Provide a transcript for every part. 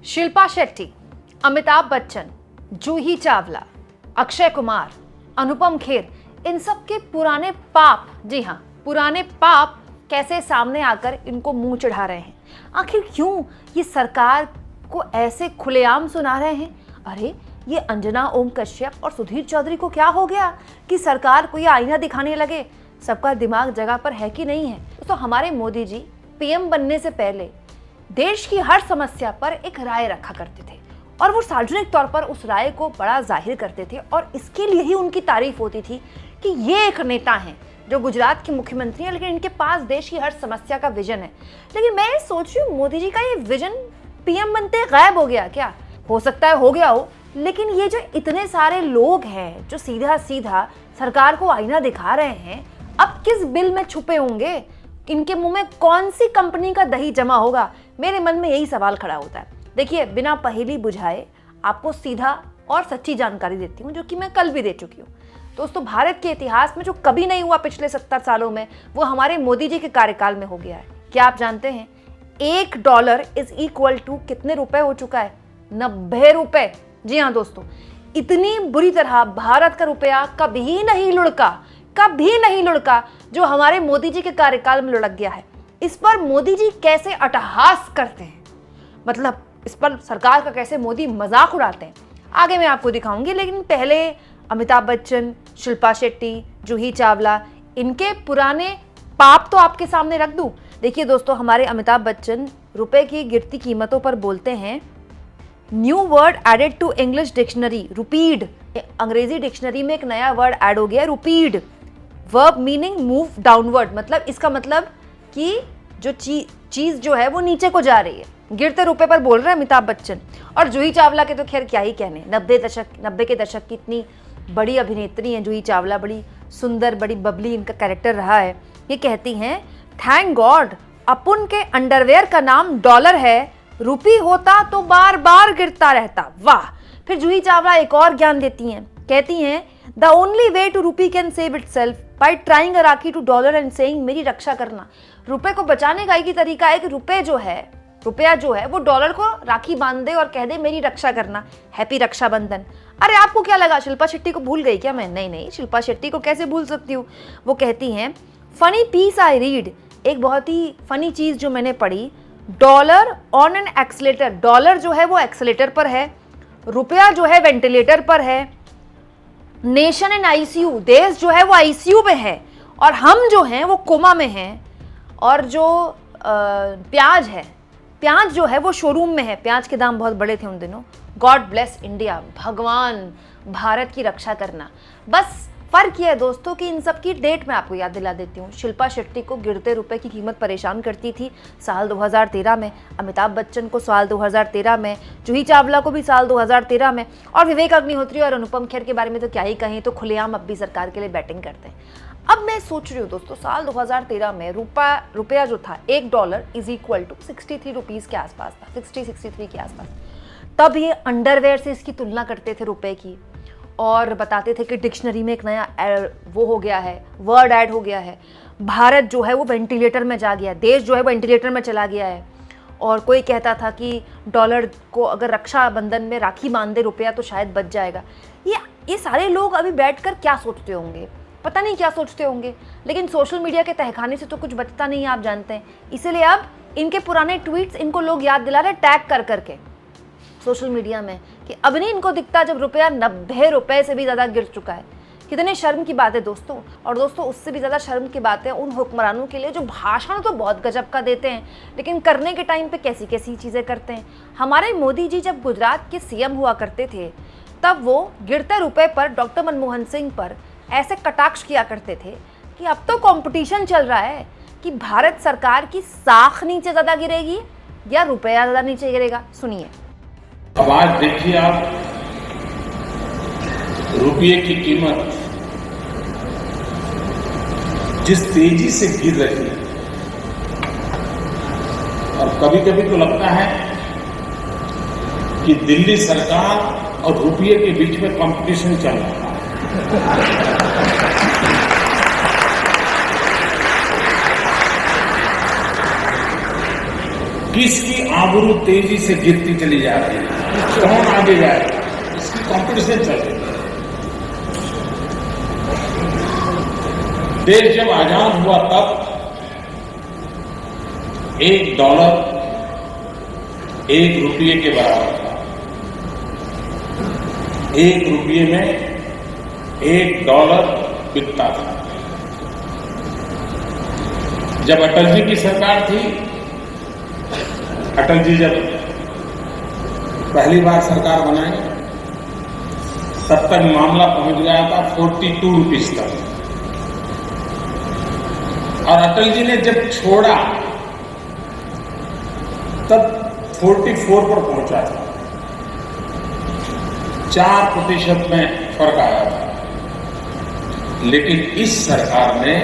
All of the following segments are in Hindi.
शिल्पा शेट्टी, अमिताभ बच्चन, जूही चावला, अक्षय कुमार, अनुपम खेर, इन सब के पुराने पाप, जी हाँ पुराने पाप कैसे सामने आकर इनको मुंह चढ़ा रहे हैं। आखिर क्यों ये सरकार को ऐसे खुलेआम सुना रहे हैं? अरे ये अंजना ओम कश्यप और सुधीर चौधरी को क्या हो गया कि सरकार को ये आईना दिखाने लगे? सबका दिमाग जगह पर है कि नहीं है? तो हमारे मोदी जी पीएम बनने से पहले देश की हर समस्या पर एक राय रखा करते थे और वो सार्वजनिक तौर पर उस राय को बड़ा जाहिर करते थे और इसके लिए ही उनकी तारीफ होती थी कि ये एक नेता हैं जो गुजरात के मुख्यमंत्री हैं, लेकिन इनके पास देश की हर समस्या का विजन है। लेकिन मैं सोच रही हूँ मोदी जी का ये विजन पीएम बनते गायब हो गया क्या? हो सकता है हो गया हो, लेकिन ये जो इतने सारे लोग हैं जो सीधा सीधा सरकार को आईना दिखा रहे हैं, अब किस बिल में छुपे होंगे? इनके मुंह में कौन सी कंपनी का दही जमा होगा? मेरे मन में यही सवाल खड़ा होता है। देखिए, बिना पहेली बुझाए आपको सीधा और सच्ची जानकारी देती हूँ, जो कि मैं कल भी दे चुकी हूँ। दोस्तों, भारत के इतिहास में जो कभी नहीं हुआ पिछले 70 सालों में, वो हमारे मोदी जी के कार्यकाल में हो गया है। क्या आप जानते हैं $1 इज इक्वल टू कितने रुपए हो चुका है? 90 रुपए। जी हाँ दोस्तों, इतनी बुरी तरह भारत का रुपया कभी नहीं लुढ़का जो हमारे मोदी जी के कार्यकाल में लुढ़क गया है। इस पर मोदी जी कैसे अट्टहास करते हैं, मतलब इस पर सरकार का कैसे मोदी मजाक उड़ाते हैं, आगे मैं आपको दिखाऊंगी। लेकिन पहले अमिताभ बच्चन, शिल्पा शेट्टी, जूही चावला, इनके पुराने पाप तो आपके सामने रख दूं। देखिए दोस्तों, हमारे अमिताभ बच्चन रुपए की गिरती कीमतों पर बोलते हैं, new word added to English dictionary, rupeed. अंग्रेजी डिक्शनरी में एक नया वर्ड ऐड हो गया है, रुपीड। वर्ब मीनिंग मूव डाउनवर्ड, मतलब इसका मतलब कि जो चीज जो है वो नीचे को जा रही है। गिरते रुपए पर बोल रहे हैं अमिताभ बच्चन। और जूही चावला के तो खैर क्या ही कहने, 90 के दशक की इतनी बड़ी अभिनेत्री हैं जूही चावला, बड़ी सुंदर, बड़ी बबली इनका कैरेक्टर रहा है। ये कहती हैं, थैंक गॉड अपुन के अंडरवेयर का नाम डॉलर है, रुपी होता तो बार बार गिरता रहता। वाह। फिर जूही चावला एक और ज्ञान देती हैं, कहती हैं, the only way to rupee can save itself by trying a rakhi to dollar and saying मेरी रक्षा करना। रुपए को बचाने का एक ही तरीका है कि रुपया जो है वो डॉलर को राखी बांध दे और कह दे मेरी रक्षा करना, हैप्पी रक्षाबंधन। अरे आपको क्या लगा शिल्पा शेट्टी को भूल गई क्या मैं? नहीं, शिल्पा शेट्टी को कैसे भूल सकती हूँ। वो कहती हैं, फनी पीस आई रीड, एक बहुत ही फनी चीज जो मैंने पढ़ी, dollar on an accelerator, dollar जो है वो एक्सीलेटर पर है, रुपया जो है वेंटिलेटर पर है, नेशन इन आईसीयू, देश जो है वो आईसीयू में है, और हम जो हैं वो कोमा में हैं, और जो प्याज जो है वो शोरूम में है। प्याज के दाम बहुत बड़े थे उन दिनों। गॉड ब्लेस इंडिया, भगवान भारत की रक्षा करना। बस फर्क यह है दोस्तों कि इन सब की डेट मैं आपको याद दिला देती हूँ। शिल्पा शेट्टी को गिरते रुपए की कीमत परेशान करती थी साल 2013 में, अमिताभ बच्चन को साल 2013 में, जूही चावला को भी साल 2013 में, और विवेक अग्निहोत्री और अनुपम खेर के बारे में तो क्या ही कहें, तो खुलेआम अब भी सरकार के लिए बैटिंग करते हैं। अब मैं सोच रही हूँ दोस्तों, साल 2013 में रुपया जो था $1 इज इक्वल टू 63 रुपीज़ के आसपास था, 63 के आसपास। तब ये अंडरवेयर से इसकी तुलना करते थे रुपए की, और बताते थे कि डिक्शनरी में एक नया वो हो गया है, वर्ड ऐड हो गया है, भारत जो है वो वेंटिलेटर में जा गया, देश जो है वो वेंटिलेटर में चला गया है। और कोई कहता था कि डॉलर को अगर रक्षाबंधन में राखी बांध दे रुपया तो शायद बच जाएगा। ये सारे लोग अभी बैठकर क्या सोचते होंगे, पता नहीं क्या सोचते होंगे, लेकिन सोशल मीडिया के तहखाने से तो कुछ बचता नहीं है, आप जानते हैं। इसीलिए अब इनके पुराने ट्वीट्स इनको लोग याद दिला रहे टैग कर करके सोशल मीडिया में, कि अब नहीं इनको दिखता जब रुपया 90 रुपए से भी ज़्यादा गिर चुका है। कितने शर्म की बात है दोस्तों। और दोस्तों, उससे भी ज़्यादा शर्म की बात है उन हुक्मरानों के लिए जो भाषण तो बहुत गजब का देते हैं, लेकिन करने के टाइम पे कैसी कैसी चीज़ें करते हैं। हमारे मोदी जी जब गुजरात के सीएम हुआ करते थे, तब वो गिरते रुपए पर डॉक्टर मनमोहन सिंह पर ऐसे कटाक्ष किया करते थे कि अब तो कंपटीशन चल रहा है कि भारत सरकार की साख नीचे ज़्यादा गिरेगी या रुपया ज़्यादा नीचे गिरेगा। सुनिए। अब आज देखिए आप, रुपये की कीमत जिस तेजी से गिर रही है, और कभी कभी तो लगता है कि दिल्ली सरकार और रुपये के बीच में कंपटीशन चल रहा है। किसकी आबरू तेजी से गिरती चली जा रही है। कौन आगे जाए, इसकी कंपटीशन चल रही है। देश जब आजाद हुआ तब $1 ₹1 के बराबर था। ₹1 में $1 बिकता था। जब अटल जी की सरकार थी, अटल जी जब पहली बार सरकार बनाई, तब तक मामला पहुंच गया था ₹42 तक। और अटल जी ने जब छोड़ा तब 44 पर पहुंचा था। 4% में फर्क आया था। लेकिन इस सरकार ने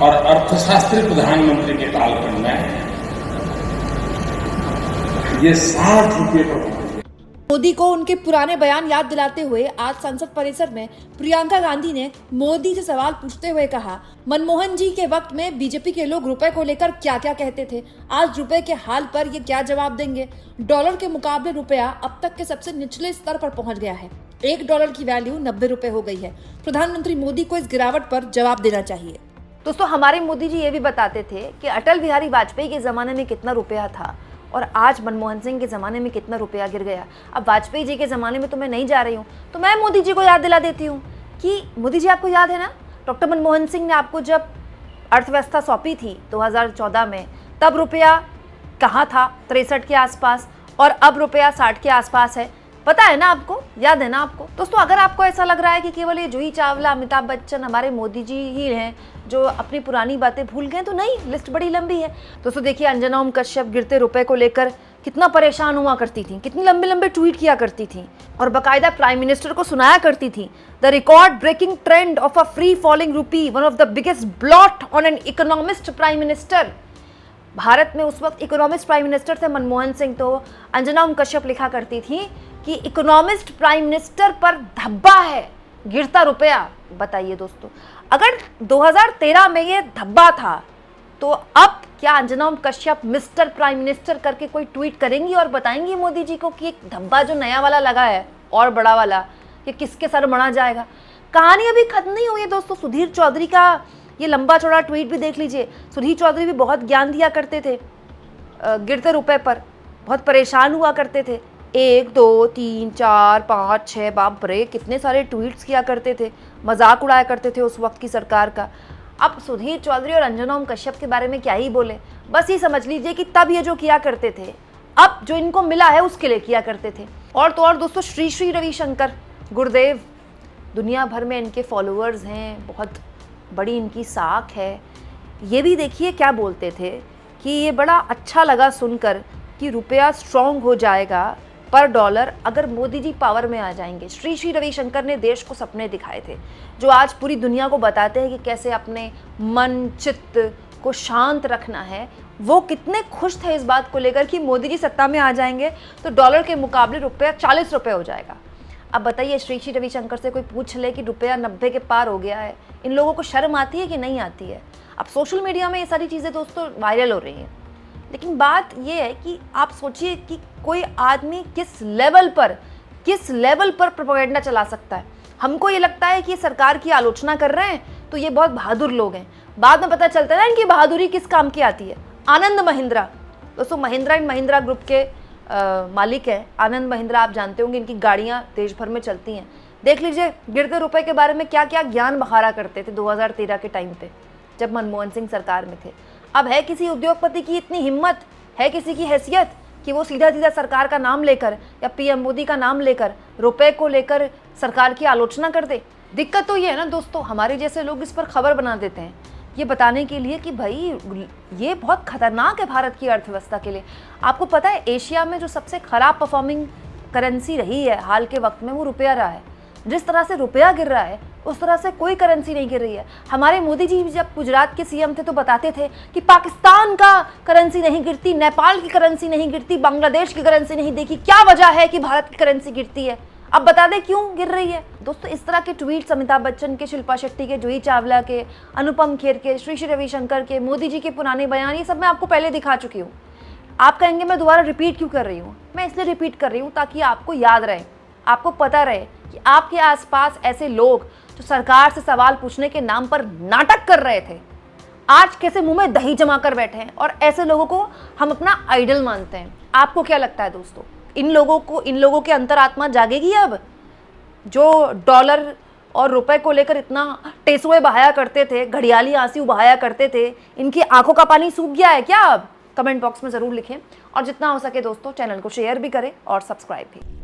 और अर्थशास्त्री प्रधानमंत्री के कालखंड में ये ₹60 पर पहुंच गया। मोदी को उनके पुराने बयान याद दिलाते हुए आज संसद परिसर में प्रियंका गांधी ने मोदी से सवाल पूछते हुए कहा, मनमोहन जी के वक्त में बीजेपी के लोग रुपए को लेकर क्या क्या कहते थे, आज रुपए के हाल पर ये क्या जवाब देंगे। डॉलर के मुकाबले रुपया अब तक के सबसे निचले स्तर पर पहुंच गया है। $1 की वैल्यू ₹90 हो गई है। प्रधानमंत्री मोदी को इस गिरावट पर जवाब देना चाहिए। दोस्तों, हमारे मोदी जी ये भी बताते थे कि अटल बिहारी वाजपेयी के ज़माने में कितना रुपया था और आज मनमोहन सिंह के ज़माने में कितना रुपया गिर गया। अब वाजपेयी जी के ज़माने में तो मैं नहीं जा रही हूँ, तो मैं मोदी जी को याद दिला देती हूँ कि मोदी जी, आपको याद है ना, डॉक्टर मनमोहन सिंह ने आपको जब अर्थव्यवस्था सौंपी थी 2014 में, तब रुपया कहाँ था, 63 के आसपास, और अब रुपया 60 के आसपास है। पता है ना आपको, याद है ना आपको। दोस्तों, अगर आपको ऐसा लग रहा है कि केवल ये जूही चावला, अमिताभ बच्चन, हमारे मोदी जी ही हैं जो अपनी पुरानी बातें भूल गए, तो नहीं, लिस्ट बड़ी लंबी है। दोस्तों देखिए, अंजना ओम कश्यप गिरते रुपए को लेकर कितना परेशान हुआ करती थी, कितने लंबे लंबे ट्वीट किया करती थी और बाकायदा प्राइम मिनिस्टर को सुनाया करती थी, the record breaking trend of a free falling rupee, one of the biggest blot on an economist prime minister. Bharat में उस वक्त इकोनॉमिस्ट प्राइम मिनिस्टर थे मनमोहन सिंह, तो अंजना ओम कश्यप लिखा करती थी कि इकोनॉमिस्ट प्राइम मिनिस्टर पर धब्बा है, गिरता रुपया। बताइए दोस्तों, अगर 2013 में ये धब्बा था, तो अब क्या Anjana Om Kashyap mister prime minister करके कोई ट्वीट करेंगी और बताएंगी मोदी जी को कि एक धब्बा जो नया वाला लगा है और बड़ा वाला, कि किसके सर मढ़ा जाएगा। कहानी अभी खत्म नहीं हुई है दोस्तों। सुधीर चौधरी का ये लंबा चौड़ा ट्वीट भी देख लीजिए। सुधीर चौधरी भी बहुत ज्ञान दिया करते थे गिरते रुपए पर, बहुत परेशान हुआ करते थे। 1 2 3 4 5 6 बाप रे, कितने सारे ट्वीट्स किया करते थे, मजाक उड़ाया करते थे उस वक्त की सरकार का। अब सुधीर चौधरी और अंजना ओम कश्यप के बारे में क्या ही बोले, बस ये समझ लीजिए कि तब ये जो किया करते थे, अब जो इनको मिला है उसके लिए किया करते थे। और तो और दोस्तों, श्री श्री रविशंकर गुरुदेव, दुनिया भर में इनके फॉलोअर्स हैं, बहुत बड़ी इनकी साख है। ये भी देखिए क्या बोलते थे कि ये बड़ा अच्छा लगा सुनकर कि रुपया स्ट्रॉन्ग हो जाएगा पर डॉलर अगर मोदी जी पावर में आ जाएंगे। श्री श्री रविशंकर ने देश को सपने दिखाए थे जो आज पूरी दुनिया को बताते हैं कि कैसे अपने मन चित्त को शांत रखना है। वो कितने खुश थे इस बात को लेकर कि मोदी जी सत्ता में आ जाएंगे तो डॉलर के मुकाबले रुपया ₹40 हो जाएगा। अब बताइए, श्री श्री रविशंकर से कोई पूछ ले कि रुपया 90 के पार हो गया है, इन लोगों को शर्म आती है कि नहीं आती है। अब सोशल मीडिया में ये सारी चीज़ें दोस्तों वायरल हो रही हैं, लेकिन बात ये है कि आप सोचिए कि कोई आदमी किस लेवल पर प्रोपेगेंडा चला सकता है। हमको ये लगता है कि सरकार की आलोचना कर रहे हैं तो ये बहुत बहादुर लोग हैं, बाद में पता चलता है ना इनकी बहादुरी किस काम की आती है। आनंद महिंद्रा, दोस्तों महिंद्रा एंड महिंद्रा ग्रुप के मालिक हैं आनंद महिंद्रा, आप जानते होंगे, इनकी गाड़ियाँ देश भर में चलती हैं। देख लीजिए गिरते रुपए के बारे में क्या क्या ज्ञान बखारा करते थे 2013 के टाइम पे जब मनमोहन सिंह सरकार में थे। अब है किसी उद्योगपति की इतनी हिम्मत, है किसी की हैसियत कि वो सीधा सीधा सरकार का नाम लेकर या पीएम मोदी का नाम लेकर रुपए को लेकर सरकार की आलोचना कर दे। दिक्कत तो ये है ना दोस्तों, हमारे जैसे लोग इस पर खबर बना देते हैं ये बताने के लिए कि भाई ये बहुत खतरनाक है भारत की अर्थव्यवस्था के लिए। आपको पता है एशिया में जो सबसे खराब परफॉर्मिंग करेंसी रही है हाल के वक्त में वो रुपया रहा है। जिस तरह से रुपया गिर रहा है उस तरह से कोई करेंसी नहीं गिर रही है। हमारे मोदी जी जब गुजरात के सीएम थे तो बताते थे कि पाकिस्तान का करेंसी नहीं गिरती, नेपाल की करेंसी नहीं गिरती, बांग्लादेश की करेंसी नहीं, देखी क्या वजह है कि भारत की करेंसी गिरती है। अब बता दें क्यों गिर रही है दोस्तों। इस तरह के ट्वीट्स अमिताभ बच्चन के, शिल्पा शेट्टी के, जूही चावला के, अनुपम खेर के, श्री श्री रविशंकर के, मोदी जी के पुराने बयान, ये सब मैं आपको पहले दिखा चुकी हूँ। आप कहेंगे मैं दोबारा रिपीट क्यों कर रही हूँ? मैं इसलिए रिपीट कर रही हूँ ताकि आपको याद रहे, आपको पता रहे कि आपके आसपास ऐसे लोग जो सरकार से सवाल पूछने के नाम पर नाटक कर रहे थे, आज कैसे मुंह में दही जमा कर बैठे हैं और ऐसे लोगों को हम अपना आइडल मानते हैं। आपको क्या लगता है दोस्तों, इन लोगों के अंतरात्मा जागेगी अब? जो डॉलर और रुपए को लेकर इतना टेसुए बहाया करते थे, घड़ियाली आंसू बहाया करते थे, इनकी आंखों का पानी सूख गया है क्या अब? कमेंट बॉक्स में ज़रूर लिखें और जितना हो सके दोस्तों चैनल को शेयर भी करें और सब्सक्राइब भी।